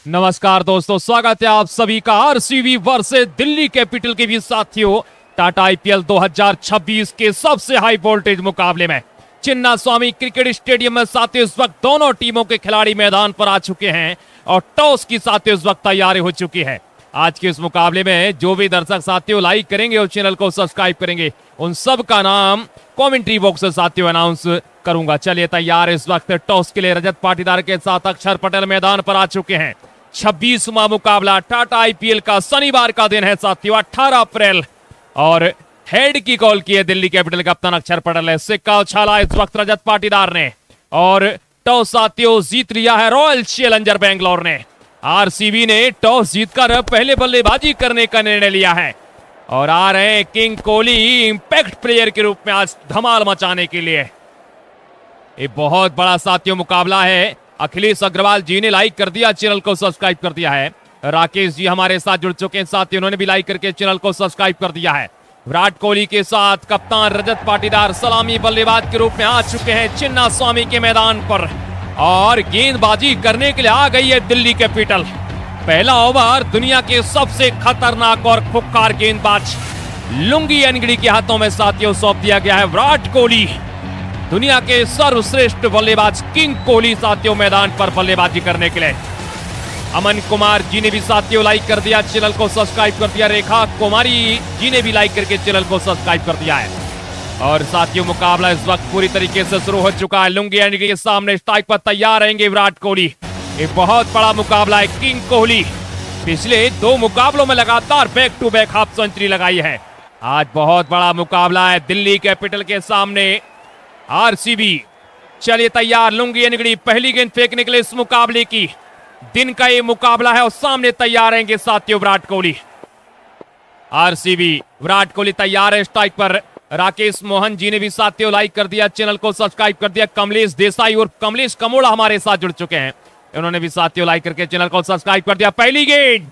नमस्कार दोस्तों, स्वागत है आप सभी का आरसीबी वर्सेस दिल्ली कैपिटल के भी साथियों टाटा आईपीएल 2026 के सबसे हाई वोल्टेज मुकाबले में चिन्ना स्वामी क्रिकेट स्टेडियम में साथियों इस वक्त दोनों टीमों के खिलाड़ी मैदान पर आ चुके हैं और टॉस की साथियों इस वक्त तैयारी हो चुकी है। आज के इस मुकाबले में जो भी दर्शक साथियों लाइक करेंगे और चैनल को सब्सक्राइब करेंगे उन सब का नाम कमेंट्री बॉक्स से साथियों अनाउंस करूंगा। चलिए तैयार इस वक्त टॉस के लिए रजत पाटीदार के साथ अक्षर पटेल मैदान पर आ चुके हैं। 26वां मुकाबला टाटा आईपीएल का शनिवार का दिन है साथियों 18 अप्रैल और हेड की कॉल की है दिल्ली कैपिटल कप्तान अक्षर पटेल है। सिक्का उछाला इस वक्त रजत पाटीदार ने और टॉस साथियों जीत लिया है रॉयल चैलेंजर बेंगलोर ने। आरसीबी ने टॉस जीतकर पहले बल्लेबाजी करने का निर्णय लिया है और आ रहे हैं किंग कोहली इंपैक्ट प्लेयर के रूप में आज धमाल मचाने के लिए। ये बहुत बड़ा साथियों मुकाबला है। अखिलेश अग्रवाल जी ने लाइक कर दिया, चैनल को सब्सक्राइब कर दिया है। राकेश जी हमारे साथ जुड़ चुके हैं साथियों, उन्होंने भी लाइक करके चैनल को सब्सक्राइब कर दिया है। विराट कोहली के साथ कप्तान रजत पाटीदार सलामी बल्लेबाज के रूप में आ चुके हैं चिन्ना स्वामी के मैदान पर और गेंदबाजी करने के लिए आ गई है दिल्ली कैपिटल। पहला ओवर दुनिया के सबसे खतरनाक और खुक्कार गेंदबाज लुंगी एनगिडी के हाथों में साथियों सौंप दिया गया है। विराट कोहली दुनिया के सर्वश्रेष्ठ बल्लेबाज किंग कोहली साथियों मैदान पर बल्लेबाजी करने के लिए। अमन कुमार जी ने भी साथियों लाइक कर दिया, चैनल को सब्सक्राइब कर दिया। रेखा कुमारी जी ने भी लाइक करके चैनल को सब्सक्राइब कर दिया है और साथियों मुकाबला इस वक्त पूरी तरीके से शुरू हो चुका है। लुंगी एनगिडी के सामने स्ट्राइक पर तैयार रहेंगे विराट कोहली। ये बहुत बड़ा मुकाबला है। किंग कोहली पिछले 2 मुकाबलों में लगातार back to back half century लगाई है। आज बहुत बड़ा मुकाबला है दिल्ली कैपिटल के सामने आरसीबी। चलिए तैयार लुंगी एनगिडी पहली गेंद फेंकने के लिए इस मुकाबले की। दिन का ये मुकाबला है और सामने तैयार रहेंगे साथियों विराट कोहली। आरसीबी विराट कोहली तैयार है स्ट्राइक पर। राकेश मोहन जी ने भी साथियों लाइक कर दिया, चैनल को सब्सक्राइब कर दिया। कमलेश देसाई और कमलेश कमोड़ा हमारे साथ जुड़ चुके हैं, उन्होंने भी साथियों लाइक करके चैनल को सब्सक्राइब कर दिया। पहली गेंद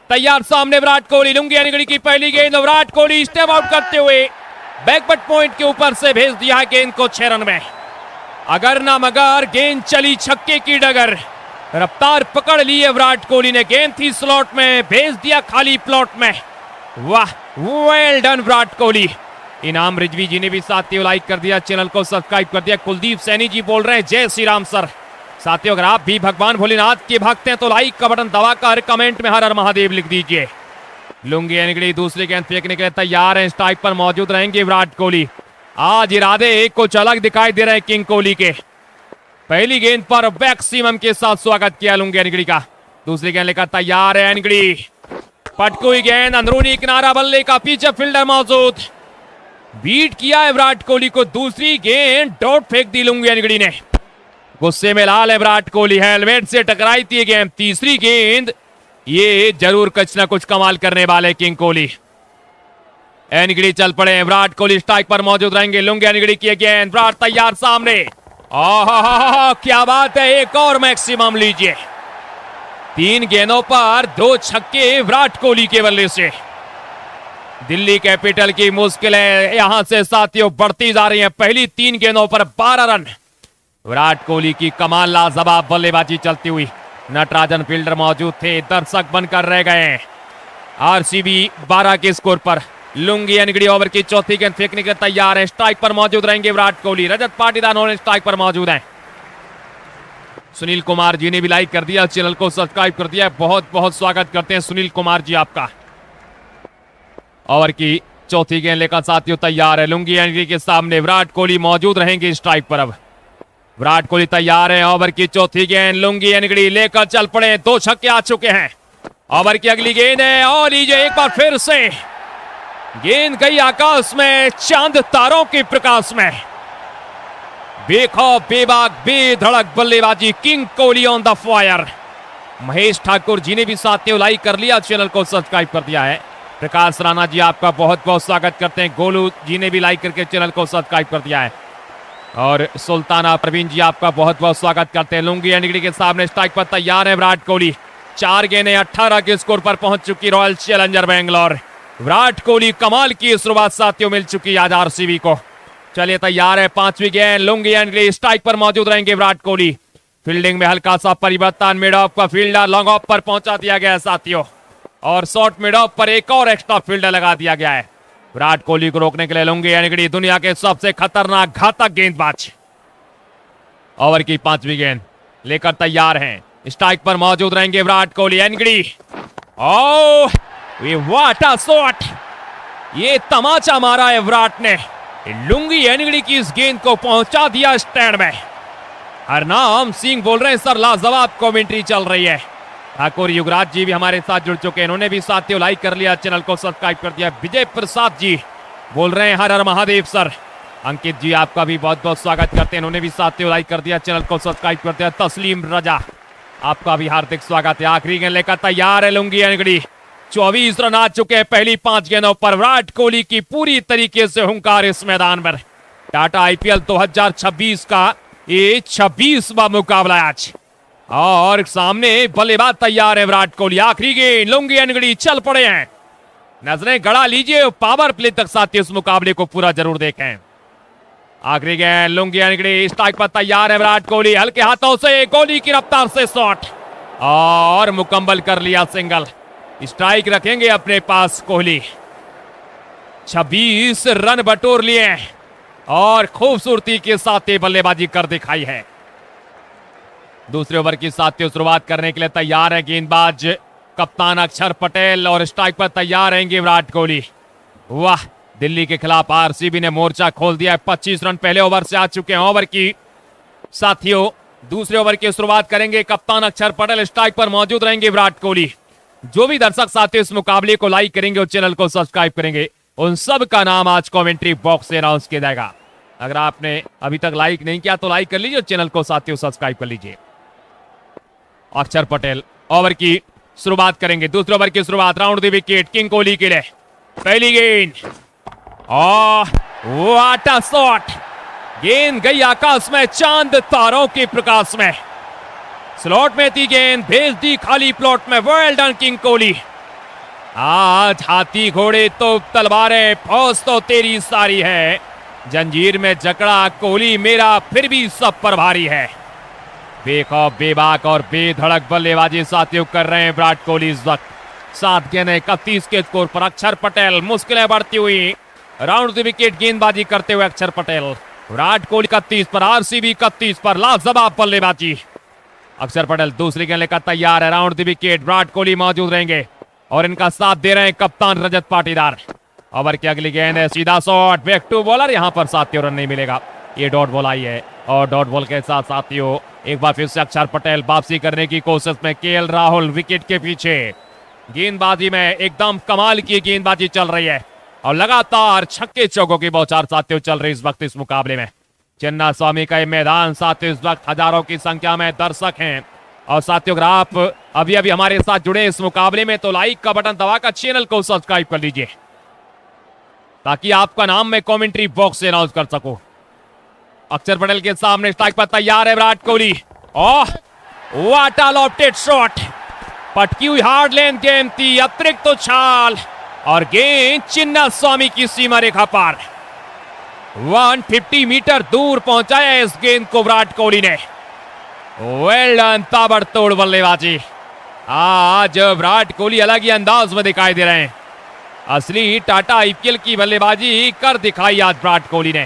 तैयार सामने विराट कोहली। लुंगी एनगिडी की पहली गेंद, विराट कोहली स्टेप आउट करते हुए बैकबट पॉइंट के ऊपर से भेज दिया है गेंद को 6 रन में। अगर ना मगर गेंद चली छक्के की डगर। रफ्तार पकड़ ली है विराट कोहली ने, गेंद थी स्लॉट में, भेज दिया खाली प्लॉट में। वाह, वेल डन विराट कोहली। इनाम रिजवी जी ने भी साथियों लाइक कर दिया, चैनल को सब्सक्राइब कर दिया। कुलदीप सैनी जी बोल रहे हैं जय श्री राम सर। साथियों अगर आप भी भगवान भोलेनाथ के भक्त हैं तो लाइक का बटन दबाकर कमेंट में हर हर महादेव लिख दीजिए। लुंगी एनगिडी दूसरी गेंद फेंकने के लिए तैयार हैं, स्ट्राइक पर मौजूद रहेंगे विराट कोहली। आज इरादे कुछ अलग दिखाई दे रहे हैं किंग कोहली के। पहली गेंद पर मैक्सिमम के साथ स्वागत किया लुंगी एनगिडी का। दूसरी गेंद लेकर तैयार है एनगिडी। पटकी हुई गेंद, अंदरूनी किनारा बल्ले का, पीछे फील्डर मौजूद, बीट किया है विराट कोहली को। दूसरी गेंद डॉट फेंक दी लुंगी एनगिडी ने। गुस्से में लाल है विराट कोहली, हेलमेट से टकराई थी गेंद। तीसरी गेंद ये जरूर कुछ ना कुछ कमाल करने वाले किंग कोहली। एनगिडी चल पड़े, विराट कोहली स्ट्राइक पर मौजूद रहेंगे। लुंगी एनगिडी की गेंद, विराट तैयार सामने। क्या बात है, एक और मैक्सिमम लीजिए। 3 गेंदों पर 2 छक्के विराट कोहली के बल्ले से। दिल्ली कैपिटल की मुश्किलें यहां से साथियों बढ़ती जा रही हैं। पहली 3 गेंदों पर 12 रन। विराट कोहली की कमाल लाजवाब बल्लेबाजी चलती हुई। नटराजन फील्डर मौजूद थे, दर्शक बनकर रह गए। आरसीबी 12 के स्कोर पर। लुंगी एनगिडी ओवर की चौथी गेंद फेंकने के तैयार है, स्ट्राइक पर मौजूद रहेंगे विराट कोहली। रजत पाटीदार उन्होंने स्ट्राइक पर मौजूद हैं। सुनील कुमार जी ने भी लाइक कर दिया, चैनल को सब्सक्राइब कर दिया। बहुत बहुत स्वागत करते हैं सुनील कुमार जी आपका। ओवर की चौथी गेंद लेकर साथियों तैयार है लुंगी एनगिडी के सामने। विराट कोहली मौजूद रहेंगे स्ट्राइक पर। अब विराट कोहली तैयार है, ओवर की चौथी गेंद लुंगी एनगिडी लेकर चल पड़े। 2 छक्के आ चुके हैं। ओवर की अगली गेंद है और लीजिए एक बार फिर से गेंद गई आकाश में, चांद तारों के प्रकाश में। बेखौफ बेबाक बेधड़क बल्लेबाजी, king Kohli on the fire. Mahesh Thakur ji ने भी साथियों लाइक कर लिया, चैनल को सब्सक्राइब कर दिया है। प्रकाश राणा जी आपका बहुत बहुत स्वागत करते हैं। गोलू जी ने भी लाइक करके चैनल को सब्सक्राइब कर दिया है और सुल्ताना प्रवीण जी आपका बहुत बहुत स्वागत करते हैं। लुंगी एनगिडी के सामने स्ट्राइक पर तैयार है विराट कोहली। 4 गेंदें 18 के स्कोर पर पहुंच चुकी रॉयल चैलेंजर बेंगलोर। विराट कोहली कमाल की शुरुआत साथियों मिल चुकी आज आरसीबी को। चलिए तैयार है 5वीं गेंद लुंगी एनगिडी, स्ट्राइक पर मौजूद रहेंगे विराट कोहली। फील्डिंग में हल्का सा परिवर्तन, मिड ऑफ का फील्डर लॉन्ग ऑफ पर पहुंचा दिया गया है साथियों, और शॉर्ट मिड ऑफ पर एक और एक्स्ट्रा फील्डर लगा दिया गया है। विराट कोहली को रोकने के लिए लुंगी एनगिडी दुनिया के सबसे खतरनाक घातक गेंदबाज। ओवर की 5वीं गेंद लेकर तैयार हैं, स्ट्राइक पर मौजूद रहेंगे Virat Kohli. Ngidi, oh what a shot, ये तमाचा मारा है विराट ने। लुंगी एनगिडी की इस गेंद को पहुंचा दिया स्टैंड में। हरनाम सिंह बोल रहे हैं सर लाजवाब कमेंट्री चल रही है। ठाकुर युवराज जी भी हमारे साथ जुड़ चुके हैं, इन्होंने भी साथियों लाइक कर लिया, चैनल को सब्सक्राइब कर दिया। विजय प्रसाद जी बोल रहे हैं हर हर महादेव सर। अंकित जी आपका भी बहुत बहुत स्वागत करते हैं, इन्होंने भी साथियों लाइक कर दिया, चैनल को सब्सक्राइब कर दिया। तस्लीम रजा आपका भी हार्दिक स्वागत है। आखिरी गेंद लेकर तैयार है लुंगी एनगिडी। 24 रन आ चुके हैं पहली 5 गेंदों पर। विराट कोहली की पूरी तरीके से हुंकार इस मैदान पर। टाटा आईपीएल 2026 का ये 26वां मुकाबला आज, और सामने बल्लेबाज तैयार है विराट कोहली। आखिरी गेंद लुंगी एनगिडी चल पड़े हैं, नजरें गड़ा लीजिए, पावर प्ले तक साथी इस मुकाबले को पूरा जरूर देखें। आखिरी गेंद लुंगी एनगिडी, स्ट्राइक पर तैयार है विराट कोहली। हल्के हाथों से कोहली की रफ्तार से शॉट, और मुकम्मल कर लिया सिंगल। स्ट्राइक रखेंगे अपने पास कोहली। 26 रन बटोर लिए और खूबसूरती के साथ बल्लेबाजी कर दिखाई है। दूसरे ओवर की साथियों शुरुआत करने के लिए तैयार है गेंदबाज कप्तान अक्षर पटेल, और स्ट्राइक पर तैयार रहेंगे विराट कोहली। वाह, दिल्ली के खिलाफ आरसीबी ने मोर्चा खोल दिया है। 25 रन पहले ओवर से आ चुके हैं। ओवर की साथियों दूसरे ओवर की शुरुआत करेंगे कप्तान अक्षर पटेल, स्ट्राइक पर मौजूद रहेंगे विराट कोहली। जो भी दर्शक साथी इस मुकाबले को लाइक करेंगे और चैनल को सब्सक्राइब करेंगे, उन सब का नाम आज कमेंट्री बॉक्स से अनाउंस किया जाएगा। अगर आपने अभी तक लाइक नहीं किया तो लाइक कर लीजिए और चैनल को साथियों सब्सक्राइब कर लीजिए। अक्षर पटेल ओवर की शुरुआत करेंगे। दूसरे ओवर की शुरुआत round the wicket king Kohli के लिए। पहली गेंद, व्हाट अ शॉट, गेंद गई आकाश में चांद तारों के प्रकाश में। स्लॉट में थी गेंद, भेज दी खाली प्लॉट में। Well done king Kohli. आज हाथी घोड़े तो तलवारें, फौज तो तेरी सारी है, जंजीर में जकड़ा कोहली मेरा फिर भी सब पर भारी है। बेखौफ बेबाक और बेधड़क बल्लेबाजी साथियों कर रहे हैं विराट कोहली इस वक्त। 7 गेंदें 31 के स्कोर पर। अक्षर पटेल, मुश्किलें बढ़ती हुई राउंड द विकेट गेंदबाजी करते हुए अक्षर पटेल। विराट कोहली 31 पर, आरसीबी 31 पर, लाजवाब बल्लेबाजी। अक्षर पटेल दूसरी गेंद लेकर तैयार है round the wicket. Virat Kohli मौजूद रहेंगे और इनका साथ दे रहे हैं कप्तान रजत पाटीदार। ओवर की अगली गेंद है, सीधा शॉट, बैक टू बॉलर। यहां पर साथियों रन नहीं मिलेगा, ये डॉट बॉल आई है, और डॉट बॉल के साथ साथियों एक बार फिर से अक्षर पटेल वापसी करने की कोशिश में। केएल राहुल विकेट के पीछे। गेंदबाजी में एकदम कमाल की गेंदबाजी चल रही है, और लगातार छक्के चौकों की बौछार साथियों चल रही इस वक्त इस मुकाबले में। चिन्ना स्वामी का ये मैदान साथियों इस वक्त हजारों की संख्या में दर्शक हैं। और साथियों अगर आप अभी अभी हमारे साथ जुड़े इस मुकाबले में तो लाइक का बटन दबाकर चैनल को सब्सक्राइब कर लीजिए, ताकि आपका नाम मैं कमेंट्री बॉक्स से अनाउंस कर सकूं। अक्षर पटेल के सामने स्ट्राइक पर तैयार है Virat Kohli. Oh what a lofted shot, पटकी हुई हार्ड लेंथ गेंद थी, अतिरिक्त उछाल, और गेंद चिन्ना स्वामी की सीमा रेखा पार। 150 मीटर दूर पहुंचाया इस गेंद को विराट कोहली ने। वेल डन, ताबड़तोड़ बल्लेबाजी। आज विराट कोहली अलग ही अंदाज में दिखाई दे रहे हैं। असली टाटा आईपीएल की बल्लेबाजी कर दिखाई आज विराट कोहली ने।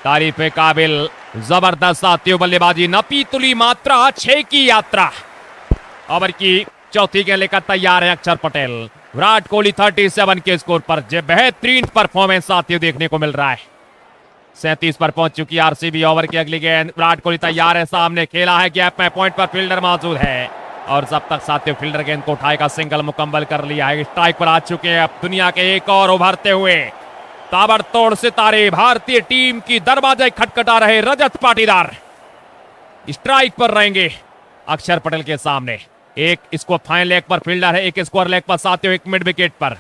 तारीफ के काबिल जबरदस्त साथियों बल्लेबाजी। नपी तुली मात्रा 6 की यात्रा। ओवर की चौथी गेंद लेकर तैयार है अक्षर पटेल। विराट कोहली 37 के स्कोर पर बेहतरीन परफॉर्मेंस साथियों देखने को मिल रहा है। 37 पर पहुंच चुकी आरसीबी। ओवर की अगली गेंद, विराट कोहली तैयार है, सामने खेला है गैप में, पॉइंट पर फील्डर मौजूद है, और जब तक साथियों फील्डर गेंद को उठाएगा सिंगल मुकम्मल कर लिया है। स्ट्राइक पर आ चुके हैं अब दुनिया के एक और उभरते हुए ताबड़तोड़ सितारे, भारतीय टीम की दरवाजे खटखटा रहे रजत पाटीदार। स्ट्राइक पर रहेंगे अक्षर पटेल के सामने। एक इसको फाइन लेग पर फील्डर है, एक स्क्वायर लेग पर साथियों, एक मिड विकेट पर।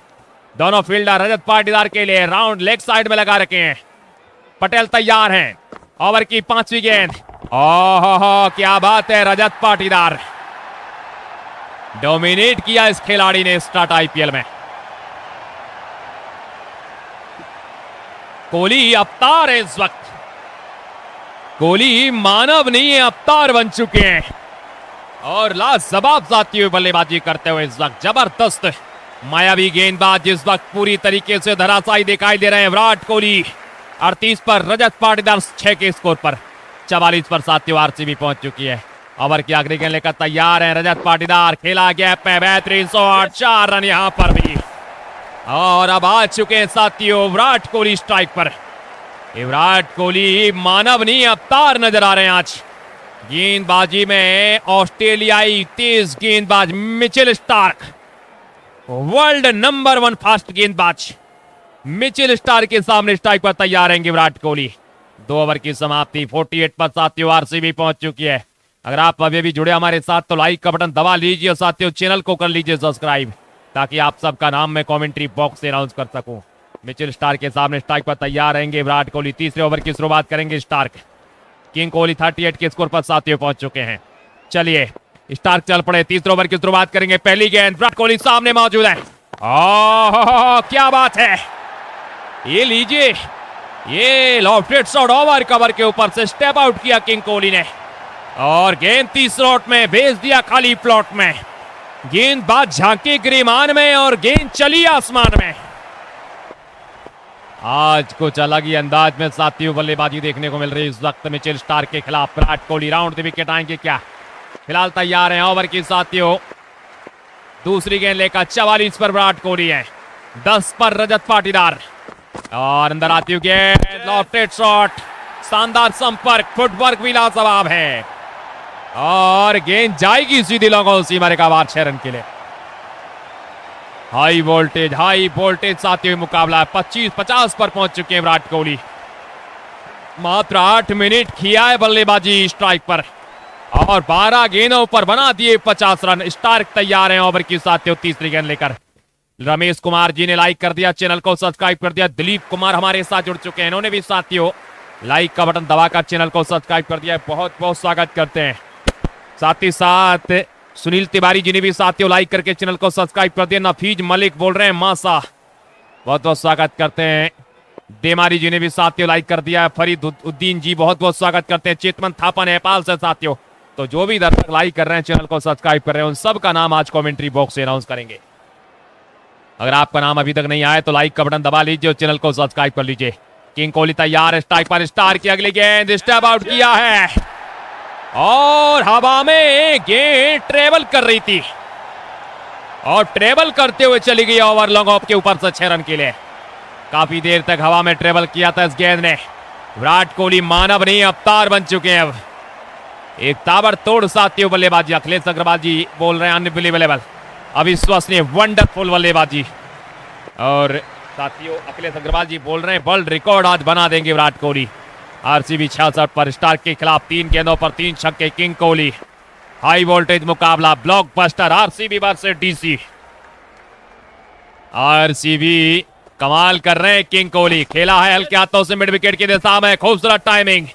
दोनों फील्डर रजत पाटीदार के लिए राउंड लेग साइड में लगा रखे हैं। पटेल तैयार हैं। ओवर की 5वीं गेंद, ओहो क्या बात है, रजत पाटीदार डोमिनेट किया इस खिलाड़ी ने स्टार्ट आईपीएल में। कोहली अवतार है इस वक्त। कोहली मानव नहीं है, अवतार बन चुके हैं और लाजवाब साथियों बल्लेबाजी करते हुए इस वक्त जबरदस्त मायावी गेंदबाज इस वक्त पूरी तरीके से धराशायी दिखाई दे रहे हैं। विराट कोहली 38 पर, रजत पाटीदार 6 के स्कोर पर, 44 पर साथियों आरसीबी पहुंच चुकी है। ओवर की आखिरी गेंद लेकर तैयार है रजत पाटीदार, खेला गैप में बेहतरीन शॉट, 4 रन यहां पर भी। और अब आ चुके हैं साथियों विराट कोहली स्ट्राइक पर। विराट कोहली मानव नहीं अवतार नजर आ रहे हैं आज। गेंदबाजी में ऑस्ट्रेलियाई तेज गेंदबाज Mitchell Starc, world number 1 fast गेंदबाज मिचेल स्टार्क के सामने स्ट्राइक पर तैयार रहेंगे विराट कोहली। 2 ओवर की समाप्ति, 48 पर साथियों आरसीबी पहुंच चुकी है। अगर आप अभी भी जुड़े हमारे साथ तो लाइक का बटन दबा लीजिए, साथियों चैनल को कर लीजिए सब्सक्राइब, ताकि आप सबका नाम मैं कमेंट्री बॉक्स से अनाउंस कर सकूं। मिचेल स्टार्क के सामने स्ट्राइक पर तैयार रहेंगे विराट कोहली। तीसरे ओवर की शुरुआत करेंगे स्टार्क। किंग कोहली 38 के स्कोर पर साथियों पहुंच चुके हैं। चलिए स्टार्क चल पड़े, तीसरे ओवर की शुरुआत करेंगे। पहली गेंद, विराट कोहली सामने मौजूद है। क्या बात है, ये लीजिए, ये लॉफ्टेड शॉट ओवर कवर के ऊपर से स्टेप आउट किया किंग कोहली ने और गेंद 30 स्लॉट में भेज दिया खाली प्लॉट में। गेंदबाज झांके गिरिमान में और गेंद चली आसमान में। आज कुछ अलग ही अंदाज में साथियों बल्लेबाजी देखने को मिल रही है इस वक्त मिचेल स्टार्क के खिलाफ। Virat Kohli round the wicket आएंगे क्या? फिलहाल तैयार हैं ओवर की साथियों। दूसरी गेंद लेकर 44 पर विराट कोहली है, 10 पर रजत पाटीदार और अंदर आती हुई गेंद, लॉफ्टेड शॉट, शानदार संपर्क, फुटवर्क भी लाजवाब है और गेंद जाएगी सीधी लॉन्ग सीमा रेखा बाहर 6 रन के लिए। हाई वोल्टेज साथियों मुकाबला 25-50 पर पहुंच चुके हैं विराट कोहली। मात्र 8 मिनट किया है बल्लेबाजी स्ट्राइक पर और 12 गेंदों पर बना दिए 50 रन। स्टार्क तैयार हैं ओवर की साथियों तीसरी गेंद लेकर। रमेश कुमार जी ने लाइक कर दिया, चैनल को सब्सक्राइब कर दिया। दिलीप कुमार हमारे साथ जुड़ चुके हैं, इन्होंने भी साथियों लाइक का बटन दबाकर चैनल को सब्सक्राइब कर दिया है, बहुत बहुत स्वागत करते हैं। साथ ही साथ सुनील तिवारी जी ने भी साथियों लाइक करके चैनल को सब्सक्राइब कर दिया। नफीज मलिक बोल रहे हैं मासा, बहुत बहुत स्वागत करते हैं। देमारी जी ने भी साथियों लाइक कर दिया है। फरीद उद्दीन जी बहुत बहुत स्वागत करते हैं। चेतमन थापा नेपाल से साथियों। तो जो भी दर्शक लाइक कर रहे हैं, चैनल को सब्सक्राइब कर रहे हैं, उन सबका नाम आज कमेंट्री बॉक्स से अनाउंस करेंगे। अगर आपका नाम अभी तक नहीं आया तो लाइक का बटन दबा लीजिए और चैनल को सब्सक्राइब कर लीजिए। किंग कोहली तैयार है स्ट्राइक पर, स्टार की अगली गेंद, स्टेप आउट किया है और हवा में गेंद ट्रेवल कर रही थी और ट्रेवल करते हुए चली गई ओवर लॉन्ग ऑफ के ऊपर से 6 रन के लिए। काफी देर तक हवा में ट्रेवल किया था इस गेंद ने। विराट कोहली मानव नहीं अवतार बन चुके हैं। अब एक ताबड़तोड़ साथियों बल्लेबाजी, अखिलेश अग्रवाल जी बोल रहे हैं अनबिलीवेबल, अविश्वसनीय, वंडरफुल बल्लेबाजी। और साथियों अखिलेश अग्रवाल जी बोल रहे हैं वर्ल्ड रिकॉर्ड आज बना देंगे विराट कोहली। आरसीबी 66 पर, स्टार्क के खिलाफ 3 गेंदों पर 3 छक्के। किंग कोहली, हाई वोल्टेज मुकाबला, blockbuster RCB versus DC. RCB कमाल कर रहे हैं। किंग कोहली खेला है हल्के हाथों से मिड विकेट की दिशा में, खूबसूरत टाइमिंग,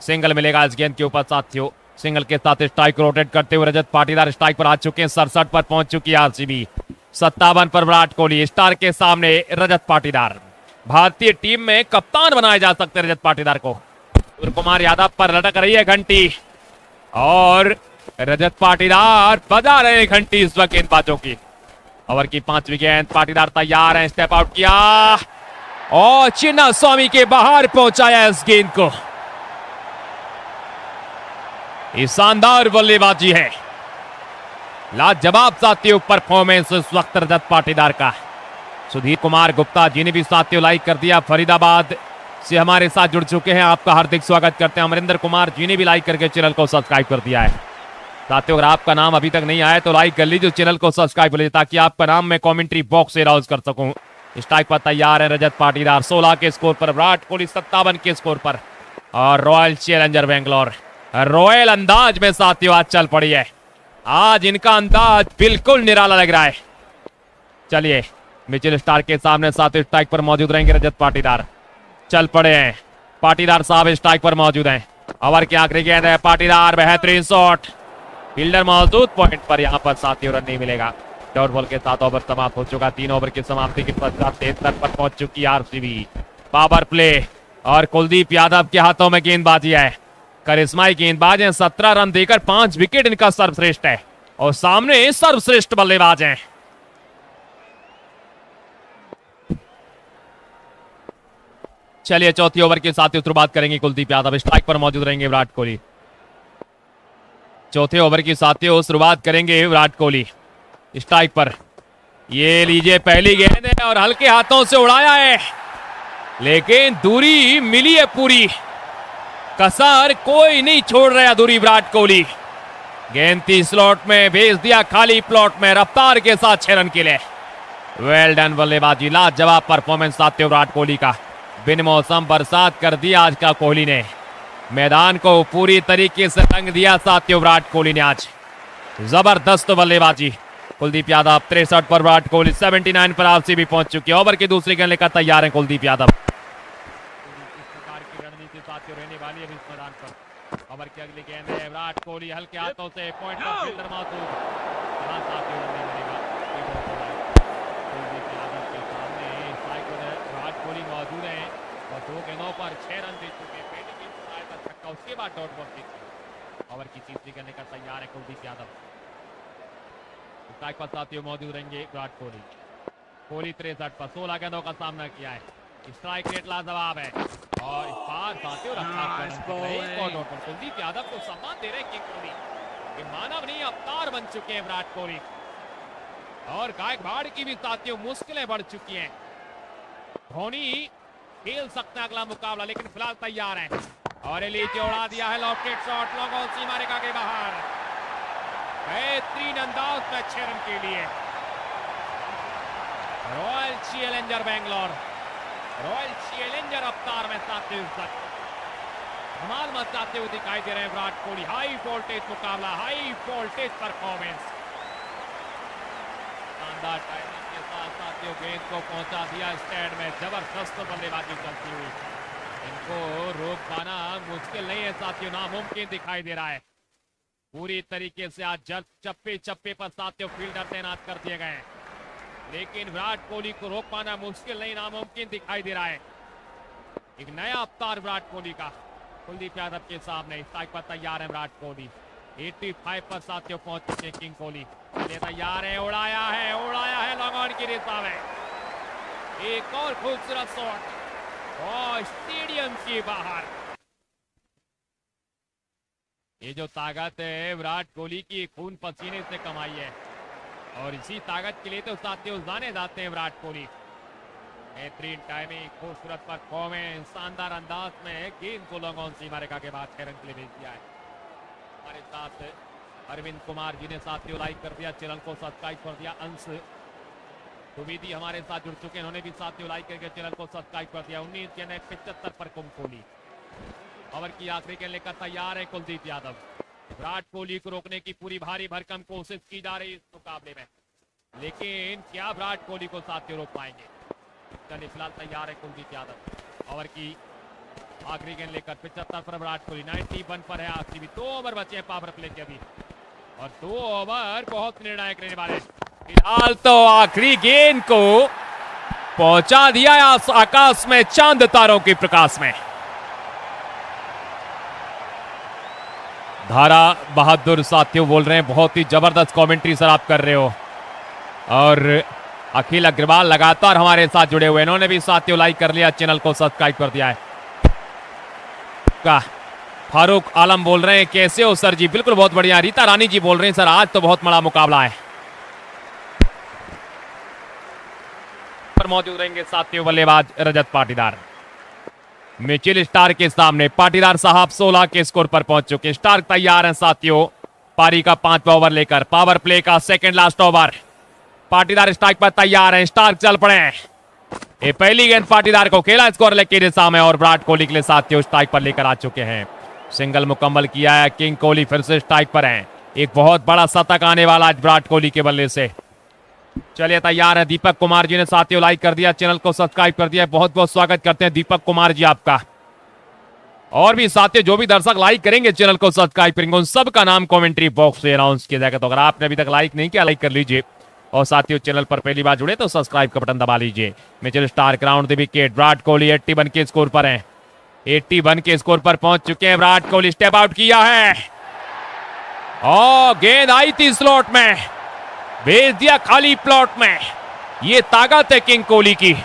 सिंगल मिलेगा इस गेंद के ऊपर साथियों। सिंगल के साथ स्ट्राइक रोटेट करते हुए रजत पाटीदार स्ट्राइक पर आ चुके हैं। 67 पर पहुंच चुकी है आरसीबी, 57 पर विराट कोहली। स्टार के सामने रजत पाटीदार। भारतीय टीम में कप्तान बनाए जा सकते रजत पाटीदार को। सूर्य कुमार यादव पर लटक रही है घंटी और रजत पाटीदार बजा रहे हैं घंटी इस वक्त गेंदबाजों की। ओवर की 5वीं गेंद, पाटीदार तैयार है, स्टेप आउट किया और चिन्ना स्वामी के बाहर पहुंचाया इस गेंद को। ये शानदार बल्लेबाजी है, लाजवाब साथियों परफॉर्मेंस इस वक्त रजत पाटीदार का। सुधीर कुमार गुप्ता जी ने भी साथियों लाइक कर दिया, फरीदाबाद से हमारे साथ जुड़ चुके हैं, आपका हार्दिक स्वागत करते हैं। अमरिंदर कुमार जी ने भी लाइक करके चैनल को सब्सक्राइब कर दिया है। साथियों अगर आपका नाम अभी तक नहीं आया तो लाइक कर लीजिए, चैनल को सब्सक्राइब कर लीजिए, ताकि आपका नाम मैं कमेंट्री बॉक्स से अनाउंस कर सकूं। स्ट्राइक पर तैयार है रजत पाटीदार, 16 के स्कोर पर। विराट कोहली 57 के स्कोर पर और रॉयल चैलेंजर बेंगलोर रॉयल अंदाज में साथियों आज चल पड़ी है। आज इनका अंदाज बिल्कुल निराला लग रहा है। चलिए मिचेल स्टार्क के सामने साथियों स्ट्राइक पर मौजूद रहेंगे रजत पाटीदार। चल पड़े हैं, पाटीदार साहब स्ट्राइक पर मौजूद हैं। ओवर की आखिरी गेंद है, पाटीदार, बेहतरीन शॉट, फील्डर मौजूद पॉइंट पर, यहां पर साथियों रन नहीं मिलेगा। डॉट बॉल के साथ ओवर समाप्त हो चुका। 3 ओवर की समाप्ति के पश्चात 73 पर पहुंच चुकी आरसीबी। पावर प्ले और कुलदीप यादव के हाथों में गेंदबाजी है। करिश्माई गेंदबाज हैं, 17 रन देकर 5 विकेट इनका सर्वश्रेष्ठ है और सामने सर्वश्रेष्ठ बल्लेबाज हैं। चलिए चौथी ओवर के साथ शुरुआत करेंगे कुलदीप यादव, स्ट्राइक पर मौजूद रहेंगे विराट कोहली। चौथे ओवर की साथियों शुरुआत करेंगे विराट कोहली, स्ट्राइक पर। ये लीजिए पहली गेंद है और हल्के हाथों से उड़ाया है, लेकिन दूरी मिली है पूरी, कसर कोई नहीं छोड़ रहा दूरी विराट कोहली। गेंद 30 स्लॉट में भेज दिया, खाली प्लॉट में रफ्तार के साथ 6 रन के लिए। वेल डन बल्लेबाजी, लाजवाब परफॉर्मेंस साथियों विराट कोहली का। बिन मौसम बरसात कर दिया आज का कोहली ने, मैदान को पूरी तरीके से रंग दिया साथियों विराट कोहली ने आज। जबरदस्त बल्लेबाजी कुलदीप यादव। 63 पर विराट कोहली, 79 पर आरसीबी पहुंच चुकी है। ओवर की दूसरी गेंद लेकर तैयार है कुलदीप यादव। इस प्रकार की रणनीति साथियों रहने वाली है इस मैदान पर। ओवर की अगली गेंद है, विराट कोहली हल्के हाथों से पॉइंट पर फील्डर मौजूद, यहां साथियों रन नहीं बनेगा। कुलदीप यादव के सामने स्ट्राइक पर विराट कोहली मौजूद है और 2 गेंदों पर 6 रन दे चुके हैं। पहली गेंद पर छक्का, उसके बाद डॉट बॉल देखिए। ओवर की तीसरी गेंद लेकर तैयार है कुलदीप यादव। स्ट्राइक पर साथियों मौजूद रहेंगे विराट कोहली। कोहली 63 पर 16 गेंदों का सामना किया है। स्ट्राइक रेट लाजवाब है और इस बार साथियों कुलदीप यादव को सम्मान दे रहे हैं किंग कोहली। ये मानव नहीं अवतार बन चुके हैं विराट कोहली और गायकवाड़ की भी साथियों मुश्किलें बढ़ चुकी हैं। धोनी खेल सकता है अगला मुकाबला, लेकिन फिलहाल तैयार है और लीजिए उड़ा दिया है लॉफ्टेड शॉट, लॉन्ग ऑन सीमा रेखा के बाहर। बेहतरीन अंदाज में 6 रन के लिए। Royal challenger Bangalore, royal challenger अवतार में साथियों धमाल मचाते हुए दिखाई दे रहे हैं विराट कोहली। हाई वोल्टेज मुकाबला, हाई वोल्टेज परफॉर्मेंस, शानदार टाइमिंग के साथ साथियों गेंद को पहुंचा दिया स्टैंड में। जबरदस्त बल्लेबाजी चलती हुई, इनको रोक पाना मुश्किल नहीं है साथियों, नामुमकिन दिखाई दे रहा है। पूरी तरीके से आज चप्पे चप्पे पर साथियों फील्डर तैनात कर दिए गए हैं, लेकिन विराट कोहली को रोक पाना मुश्किल नहीं, नामुमकिन दिखाई दे रहा है। एक नया अवतार विराट कोहली का कुलदीप यादव के सामने। स्ट्राइक पर तैयार है विराट कोहली। 85 पर साथियों पहुंच चुके हैं किंग कोहली। तैयार है, उड़ाया है लॉन्ग ऑन की दिशा में। एक और खूबसूरत शॉट और स्टेडियम के बाहर। ये जो ताकत है विराट कोहली की खून पसीने से कमाई है और इसी ताकत के लिए तो साथियों जाने जाते हैं विराट कोहली। बेहतरीन टाइमिंग, खूबसूरत परफॉर्मेंस, शानदार अंदाज में गेंद को लॉन्ग ऑन सीमा रेखा के बाद 6 रन के लिए भेज दिया है। हमारे साथ अरविंद कुमार जी ने साथियों लाइक कर दिया, चैनल को सब्सक्राइब कर दिया। अंश सुविधी हमारे साथ जुड़ चुके हैं, उन्होंने भी साथियों लाइक करके चैनल को सब्सक्राइब कर दिया। 19/75 पर कोहली। ओवर की आखिरी गेंद लेकर तैयार है कुलदीप यादव। विराट कोहली को रोकने की पूरी भारी भरकम कोशिश की जा रही है इस मुकाबले में, लेकिन क्या विराट कोहली को साथियों रोक पाएंगे? चलिए फिलहाल तैयार है कुलदीप यादव। ओवर की आखिरी गेंद लेकर 75 पर विराट कोहली। 91 पर है आरसीबी। 2 ओवर बचे हैं पावर प्ले के अभी और 2 ओवर बहुत निर्णायक रहने वाले। फिलहाल तो आखिरी गेंद को पहुंचा दिया आकाश में चांद तारों के प्रकाश में। धारा बहादुर साथियों बोल रहे हैं, बहुत ही जबरदस्त कमेंट्री सर आप कर रहे हो। और अखिल अग्रवाल लगातार हमारे साथ जुड़े हुए, इन्होंने भी साथियों लाइक कर लिया, चैनल को सब्सक्राइब कर दिया है। का फारूक आलम बोल रहे हैं कैसे हो सर जी? बिल्कुल बहुत बढ़िया। रीता रानी जी बोल रहे हैं सर आज तो बहुत बड़ा मुकाबला है। पर मौजूद रहेंगे साथियों बल्लेबाज रजत पाटीदार। मिचेल स्टार्क के सामने पाटीदार साहब 16 के स्कोर पर पहुंच चुके। स्टार्क तैयार हैं साथियों पारी का 5वां ओवर लेकर। पावर प्ले का second last over. Patidar strike पर तैयार हैं, स्टार्क चल पड़े। ये पहली गेंद पाटीदार को खेला स्कोर लेके दिशा में और विराट कोहली के लिए साथियों स्ट्राइक पर लेकर आ चुके हैं। सिंगल मुकम्मल किया है, किंग कोहली फिर से स्ट्राइक पर हैं। एक बहुत बड़ा शतक आने वाला आज विराट कोहली के बल्ले से। चलिए तैयार है। दीपक कुमार जी ने साथियों लाइक कर दिया, चैनल को सब्सक्राइब कर दिया। बहुत बहुत स्वागत करते हैं दीपक कुमार जी आपका। और भी साथियों जो भी दर्शक लाइक करेंगे चैनल को सब्सक्राइब करेंगे उन सबका नाम कमेंट्री बॉक्स में अनाउंस किया जाएगा। तो अगर आपने अभी तक लाइक नहीं किया लाइक कर लीजिए और साथियों चैनल पर पहली बार जुड़े तो सब्सक्राइब का बटन दबा लीजिए। Mitchell Starc round the wicket. Virat Kohli 81 के स्कोर पर हैं। 81 के स्कोर पर पहुंच चुके हैं। विराट कोहली स्टेप आउट किया है और गेंद आई थी स्लॉट में, भेज दिया खाली प्लॉट में। ये ताकत है किंग कोहली की,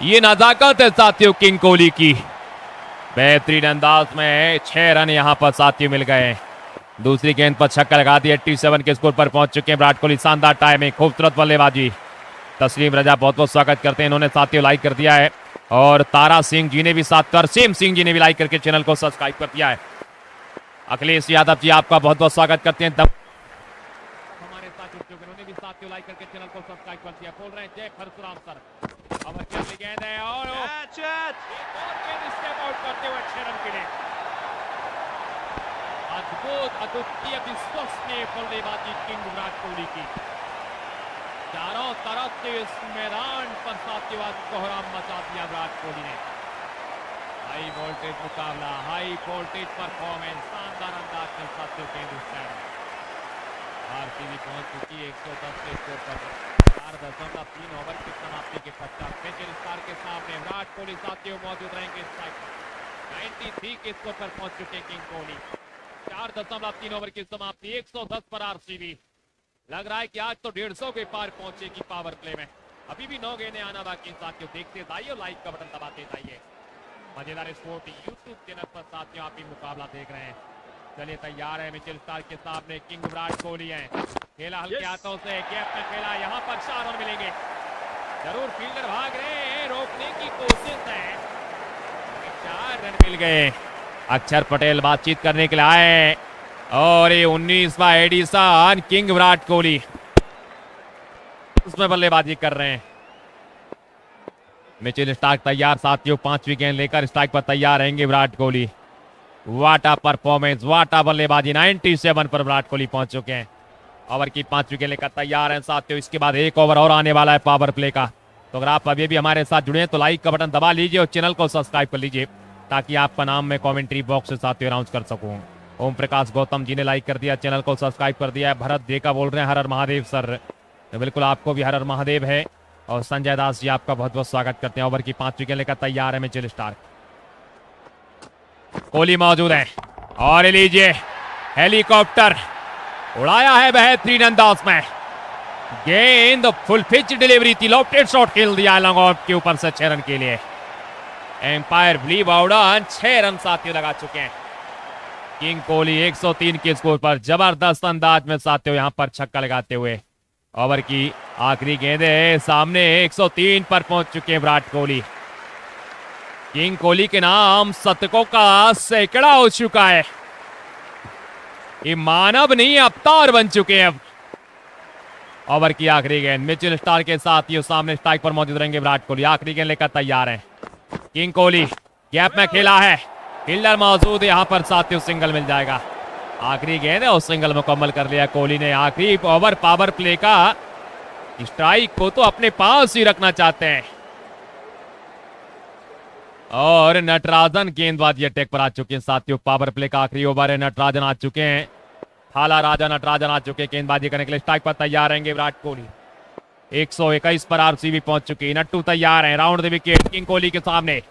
ये नजाकत है साथियों किंग कोहली की। बेहतरीन अंदाज में 6 रन यहां पर साथियों मिल गए। दूसरी गेंद पर छक्का लगा दिया। 87 के स्कोर पर पहुंच चुके हैं विराट कोहली। शानदार टाइमिंग, खूबसूरत बल्लेबाजी। तस्लीम रजा बहुत बहुत स्वागत करते हैं, इन्होंने साथियों लाइक कर दिया है। और तारा सिंह जी ने भी साथ, तरसीम सिंह जी ने भी लाइक करके चैनल को सब्सक्राइब कर दिया है। अखिलेश यादव जी आपका बहुत बहुत स्वागत करते हैं। हमारे साथ उन्होंने भी साथियों लाइक करके चैनल को सब्सक्राइब कर दिया। बोल रहे हैं जय परशुराम सर। अब गेंद है और गेंद स्टेप आउट करते हुए 6 रन के लिए। अद्भुत अद्वितीय विश्वसनीय बल्लेबाजी किंग विराट कोहली की। चारों तरफ से इस मैदान पर साथियों कोहराम मचा दिया विराट कोहली ने। हाई वोल्टेज मुकाबला, हाई वोल्टेज परफॉर्मेंस, शानदार अंदाज में साथियों के आरसीबी पहुंच चुकी है 110 के स्कोर पर। 4.3 ओवर की समाप्ति के पश्चात मिचेल स्टार्क के सामने विराट कोहली साथियों मौजूद रहेंगे। 93 के स्कोर पर पहुंच चुके किंग कोहली। 4.3 ओवर की समाप्ति, 110 पर आरसीबी। लग रहा है कि आज तो 150 के पार पहुंचेगी पावर प्ले में। अभी भी 9 गेंदें आना बाकी साथियों। देखते जाइए, लाइक का बटन दबाते जाइए। मजेदार स्पोर्ट यूट्यूब चैनल पर साथियों आप ही मुकाबला देख रहे हैं। चलिए तैयार है मिचेल स्टार्क के सामने किंग विराट कोहली है। खेला हल्के हाथों से, गैप में खेला, यहाँ पर 4 रन मिलेंगे। जरूर फील्डर भाग रहे हैं, रोकने की कोशिश है, 4 रन मिल गए। अक्षर पटेल बातचीत करने के लिए आए और ये 19वां एडिशन किंग विराट कोहली उसमें बल्लेबाजी कर रहे हैं। मिचेल स्टार्क तैयार साथियों, 5वीं गेंद लेकर स्ट्राइक पर तैयार रहेंगे विराट कोहली। वाटा परफॉर्मेंस, वाटा बल्लेबाजी। 97 पर विराट कोहली पहुंच चुके हैं। ओवर की 5वीं गेंद लेकर तैयार हैं साथियों। इसके बाद 1 ओवर और आने वाला है पावर प्ले का। तो अगर आप अभी भी हमारे साथ जुड़े हैं तो लाइक का बटन दबा लीजिए और चैनल को सब्सक्राइब कर लीजिए ताकि आपका नाम मैं कमेंट्री बॉक्स से साथियों अनाउंस कर सकूं। ओम प्रकाश गौतम जी ने लाइक कर दिया, चैनल को सब्सक्राइब कर दिया है। भरत देका बोल रहे हैं हर हर महादेव सर। तो बिल्कुल आपको भी हर हर महादेव है। और संजय दास जी आपका बहुत बहुत स्वागत करते हैं। ओवर की 5वीं गेंद लेकर तैयार है मिचेल स्टार्क। कोहली मौजूद है और लीजिए हेलीकॉप्टर उड़ाया है बेहतरीन अंदाज में। गेंद फुल पिच डिलीवरी थी, लॉफ्टेड शॉट खेल दिया लॉन्ग ऑफ के ऊपर से 6 रन के लिए। एम्पायर ब्ली बाउडन 6 रन साथियों लगा चुके हैं। किंग कोहली 103 के स्कोर पर जबरदस्त अंदाज में साथियों यहां पर छक्का लगाते हुए। ओवर की आखिरी गेंदें सामने 103 पर पहुंच चुके हैं विराट कोहली। किंग कोहली के नाम शतकों का सैकड़ा हो चुका है। ये मानव नहीं अवतार बन चुके हैं अब। ओवर की आखिरी गेंद मिचेल स्टार्क के साथ ही सामने स्ट्राइक पर मौजूद रहेंगे विराट कोहली। आखिरी गेंद लेकर तैयार हैं किंग कोहली। गैप में खेला है, फील्डर मौजूद है, यहां पर साथियों सिंगल मिल जाएगा। आखिरी गेंद है और सिंगल मुकम्मल कर लिया कोहली ने। आखिरी ओवर पावर प्ले का, स्ट्राइक को तो अपने पास ही रखना चाहते हैं। और नटराजन गेंदबाजी अटैक पर आ चुके हैं साथियों। पावर प्ले का आखिरी ओवर है, नटराजन आ चुके हैं। थाला राजा नटराजन आ चुके हैं गेंदबाजी करने के लिए। स्ट्राइक पर तैयार रहेंगे विराट कोहली। 121 पर आरसीबी पहुंच चुकी है। नट्टू तैयार है, round the wicket king Kohli के सामने।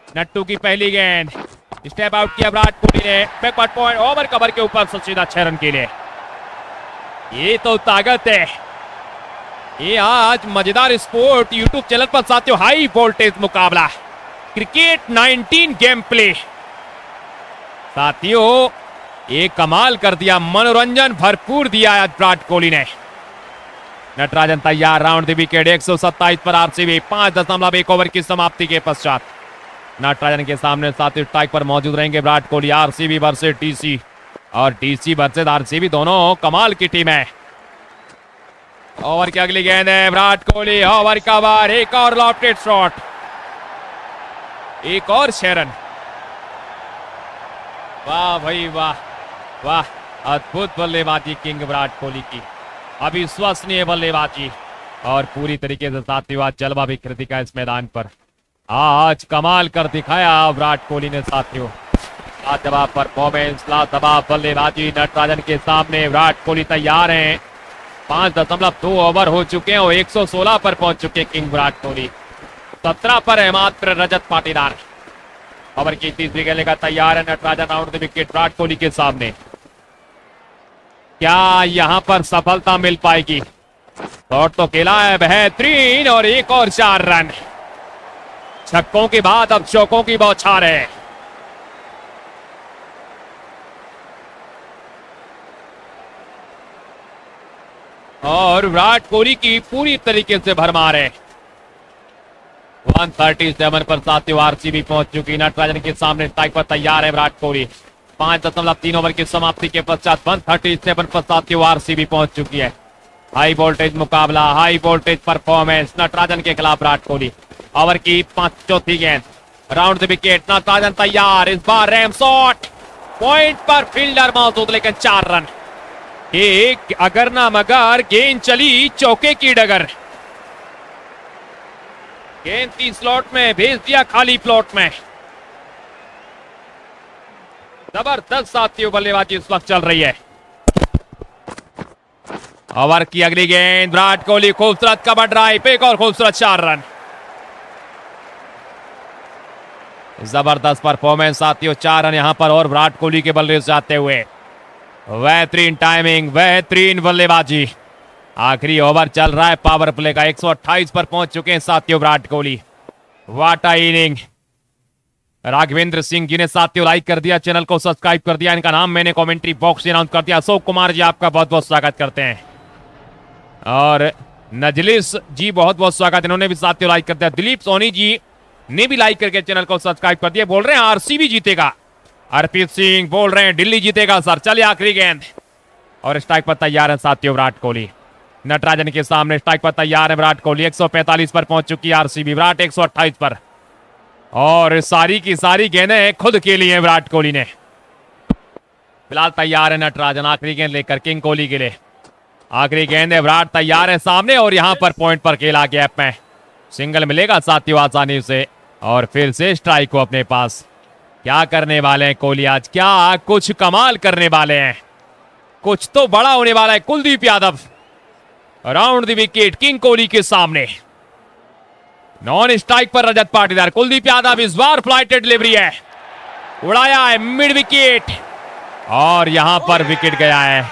नट्टू की पहली गेंद, स्टेप आउट किया विराट कोहली ने। बैकवर्ड पॉइंट, ओवर कवर के ऊपर से सीधा 6 रन के लिए। ये तो ताकत है। ये आज मजेदार स्पोर्ट यूट्यूब चैनल पर साथियों हाई वोल्टेज मुकाबला क्रिकेट 19 गेम प्ले साथियों ये कमाल कर दिया, मनोरंजन भरपूर दिया आज विराट कोहली ने। नटराजन तैयार, राउंड द विकेट। 127 पर आरसीबी, 5.1 ओवर की समाप्ति के पश्चात नटराजन के सामने साथियों स्ट्राइक पर मौजूद रहेंगे Virat Kohli. RCB versus DC और डीसी वर्सेस आरसीबी, दोनों कमाल की टीम है। ओवर की अगली गेंद है विराट कोहली। ओवर का बार, एक और लॉफ्टेड शॉट, एक और 6 रन। वाह भाई वाह वाह, अद्भुत बल्लेबाजी किंग विराट कोहली की, अविश्वसनीय बल्लेबाजी। और पूरी तरीके से साथियों आज जलवा भी कर दिखाया इस मैदान पर। आज कमाल कर दिखाया विराट कोहली ने साथियों। लाजवाब परफॉर्मेंस, लाजवाब बल्लेबाजी। नटराजन के सामने विराट कोहली तैयार हैं। 5.2 ओवर हो चुके हैं और 116 पर पहुंच चुके किंग विराट कोहली। 17 पर है मात्र रजत पाटीदार। ओवर की तीसरी गेंद लेकर तैयार है Natarajan round the wicket Virat Kohli के सामने। क्या यहां पर सफलता मिल पाएगी? शॉट तो खेला है बेहतरीन और एक और 4 रन। छक्कों के बाद अब चौकों की बौछार है। और विराट कोहली की पूरी तरीके से भरमार है। 137 पर साथियों आरसीबी पहुंच चुकी। नटराजन के सामने स्ट्राइक पर तैयार है विराट कोहली। 5.3 ओवर की समाप्ति के पश्चात 137 पर साथियों आरसीबी पहुंच चुकी है। हाई वोल्टेज मुकाबला, हाई वोल्टेज परफॉर्मेंस नटराजन के खिलाफ विराट कोहली। ओवर की 4थी गेंद, राउंड द विकेट, नटराजन तैयार। इस बार रैम शॉट, पॉइंट पर फील्डर मौजूद लेकिन 4 रन। एक अगर ना मगर गेंद चली चौके की डगर। गेंद 30 स्लॉट में भेज दिया खाली प्लॉट में। जबरदस्त साथियों बल्लेबाजी इस वक्त चल रही है। ओवर की अगली गेंद, विराट कोहली खूबसूरत कवर ड्राइव, एक और खूबसूरत 4 रन। जबरदस्त परफॉर्मेंस साथियों, 4 रन यहां पर और विराट कोहली के बल्ले से आते हुए। बेहतरीन टाइमिंग, बेहतरीन बल्लेबाजी। आखिरी ओवर चल रहा है पावर प्ले का। 128 पर पहुंच चुके हैं साथियों Virat Kohli. What a inning. Raghvendra Singh ji ने साथियों लाइक कर दिया, चैनल को सब्सक्राइब कर दिया। इनका नाम मैंने कमेंट्री बॉक्स में अनाउंस कर दिया। अशोक कुमार जी आपका बहुत बहुत स्वागत करते हैं। और नजलिस जी बहुत बहुत स्वागत, इन्होंने भी साथियों लाइक कर दिया। दिलीप सोनी जी ने भी लाइक करके चैनल को सब्सक्राइब कर दिया। बोल रहे हैं आरसीबी जीतेगा। अर्पित सिंह बोल रहे हैं दिल्ली जीतेगा सर। चलिए आखिरी गेंद और स्ट्राइक पर तैयार है साथियों विराट कोहली। नटराजन के सामने स्ट्राइक पर तैयार है विराट कोहली। 145 पर पहुंच चुकी है आरसीबी, विराट 128 पर। और सारी की सारी गेंदें खुद के लिए विराट कोहली ने। फिलहाल तैयार है नटराजन आखिरी गेंद लेकर किंग कोहली के लिए। आखिरी गेंद है, विराट तैयार है सामने और यहां पर पॉइंट पर खेला गैप में सिंगल मिलेगा साथियों आसानी से। और फिर से स्ट्राइक को अपने पास। क्या करने वाले हैं कोहली आज? क्या कुछ कमाल करने वाले हैं? कुछ तो बड़ा होने वाला है। Kuldeep Yadav round the wicket king Kohli के सामने। नॉन स्ट्राइक पर रजत पाटीदार। कुलदीप यादव इस बार फ्लाइटेड डिलीवरी है, उड़ाया है मिड विकेट और यहां पर विकेट गया है।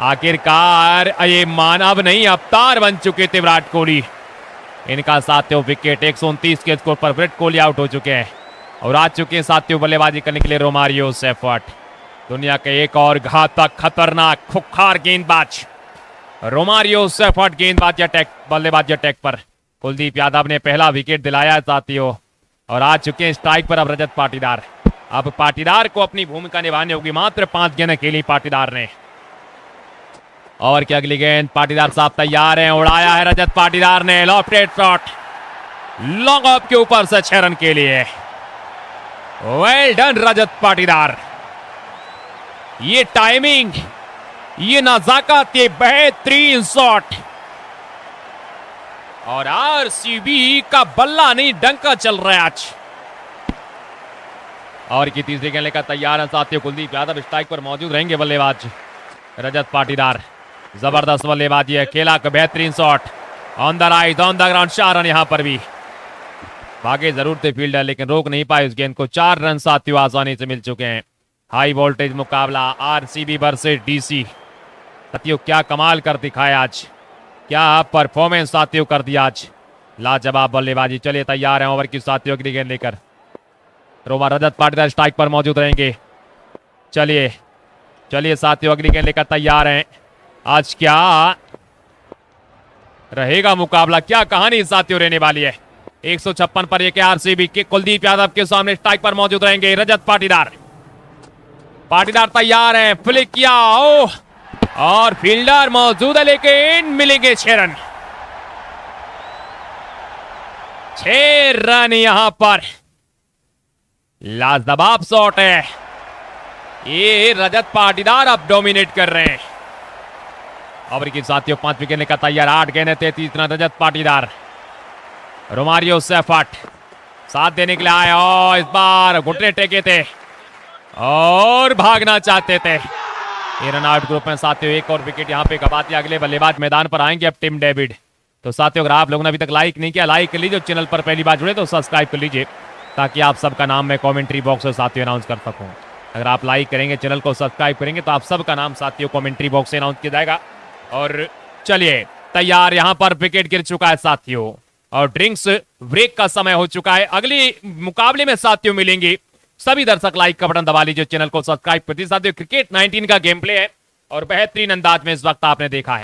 आखिरकार ये मानव नहीं अवतार बन चुके थे विराट कोहली। इनका साथियों विकेट। 129 के स्कोर पर विराट कोहली आउट हो चुके हैं और आ चुके हैं साथियों बल्लेबाजी करने के लिए रोमारियो सेफर्ट। दुनिया के एक और घातक खतरनाक खुखार गेंदबाज रोमारियो सेफर्ट गेंदबाजी अटैक, बल्लेबाजी अटैक पर। कुलदीप यादव ने पहला विकेट दिलाया है साथियों और आ चुके हैं स्ट्राइक पर अब रजत पाटीदार। अब पाटीदार को अपनी भूमिका निभानी होगी। मात्र 5 गेंदें खेली पाटीदार ने। और की अगली गेंद, पाटीदार साहब तैयार हैं। उड़ाया है रजत पाटीदार ने, लॉफ्टेड शॉट लॉन्ग ऑफ के ऊपर से 6 रन के लिए। Well done Rajat Patidar. ये टाइमिंग, ये नजाकत, ये बेहतरीन शॉट। और आरसीबी का बल्ला नहीं डंका चल रहा है आज। और की तीसरी गेंद लेकर तैयार है साथियों कुलदीप यादव। स्ट्राइक पर मौजूद रहेंगे बल्लेबाज रजत पाटीदार। जबरदस्त बल्लेबाजी है, खेला का बेहतरीन shot on the right on the ground. 4 run यहां पर भी। भागे जरूर थे फील्डर लेकिन रोक नहीं पाए उस गेंद को। 4 रन साथियों आसानी से मिल चुके हैं। हाई वोल्टेज मुकाबला आरसीबी वर्सेस डीसी। साथियों क्या कमाल कर दिखाया आज, क्या परफॉर्मेंस साथियों कर दिया आज। लाजवाब बल्लेबाजी। चलिए तैयार हैं ओवर की साथियों अगली गेंद लेकर। रोमा रजत पाटीदार स्ट्राइक पर मौजूद रहेंगे। चलिए चलिए साथियों अगली गेंद लेकर तैयार हैं। आज क्या रहेगा मुकाबला, क्या कहानी साथियों रहने वाली है। 156 पर एक आरसीबी के कुलदीप यादव के सामने स्ट्राइक पर मौजूद रहेंगे रजत पाटीदार। पाटीदार तैयार हैं, फ्लिक किया और फील्डर मौजूद है लेकिन मिलेंगे 6 रन। 6 रन यहां पर। लाजवाब शॉट है। ये रजत पाटीदार अब डोमिनेट कर रहे हैं। ओवर की साथियों 5 विकेट लेकर तैयार। 8 गेंदें 33 run. Rajat Patidar, Romario Seifert साथ देने के लिए आए और इस बार घुटने टेके थे और भागना चाहते थे। ये रन आउट ग्रुप में साथियों एक और विकेट यहां पे गवा दिया। अगले बल्लेबाज मैदान पर आएंगे अब टिम डेविड। तो साथियों अगर आप लोगों ने अभी तक लाइक नहीं किया, लाइक कर लीजिए। चैनल पर पहली बार जुड़े तो सब्सक्राइब कर लीजिए, ताकि आप सबका नाम मैं कमेंट्री बॉक्स में साथियों अनाउंस कर सकूं। अगर आप लाइक करेंगे, चैनल को सब्सक्राइब करेंगे, तो आप सबका नाम साथियों कमेंट्री बॉक्स से अनाउंस किया जाएगा। और चलिए तैयार, यहां पर विकेट गिर चुका है साथियों, और ड्रिंक्स ब्रेक का समय हो चुका है। अगली मुकाबले में साथियों मिलेंगे। सभी दर्शक लाइक का बटन दबा लीजिए, चैनल को सब्सक्राइब कर दीजिए। साथियों क्रिकेट 19 का गेम प्ले है और बेहतरीन अंदाज में इस वक्त आपने देखा है।